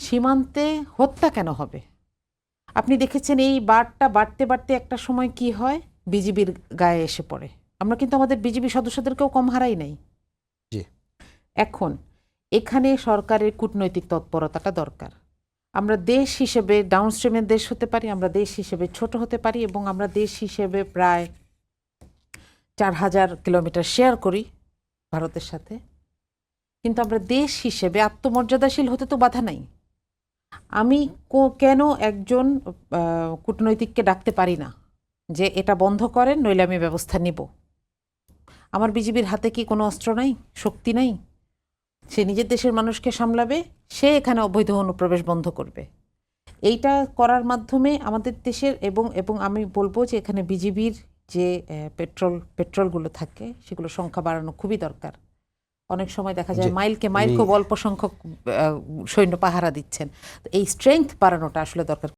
সীমান্তে হত্যা কেন হবে? আপনি দেখেছেন এই বারটা বাড়তে বাড়তে একটা সময় কি হয়, বিজিবির গায়ে এসে পড়ে। আমরা কিন্তু আমাদের বিজিবি সদস্যদেরকেও কম হারাই নাই। জি। এখন এখানে সরকারের কূটনৈতিক তৎপরতাটা দরকার। আমরা দেশ হিসেবে ডাউনস্ট্রিমের দেশ হতে পারি, আমরা দেশ হিসেবে ছোট হতে পারি, এবং আমরা দেশ হিসেবে প্রায় 4000 কিলোমিটার শেয়ার করি ভারতের সাথে। কিন্তু আমরা দেশ হিসেবে আত্মমর্যাদাশীল হতে তো বাধা নাই। আমি কেন একজন কূটনৈতিককে ডাকতে পারি না যে এটা বন্ধ করেন, নইলে আমি ব্যবস্থা নিব? আমার বিজিবির হাতে কি কোনো অস্ত্র নাই, শক্তি নাই? সে নিজের দেশের মানুষকে সামলাবে, সে এখানে অবৈধ অনুপ্রবেশ বন্ধ করবে। এইটা করার মাধ্যমে আমাদের দেশের এবং আমি বলবো যে এখানে বিজিবির যে পেট্রোলগুলো থাকে সেগুলো সংখ্যা বাড়ানো খুবই দরকার। অনেক সময় দেখা যায় মাইলকে মাইল খুব অল্প সংখ্যক সৈন্য পাহারা দিচ্ছেন। তো এই স্ট্রেংথ বাড়ানোটা আসলে দরকার।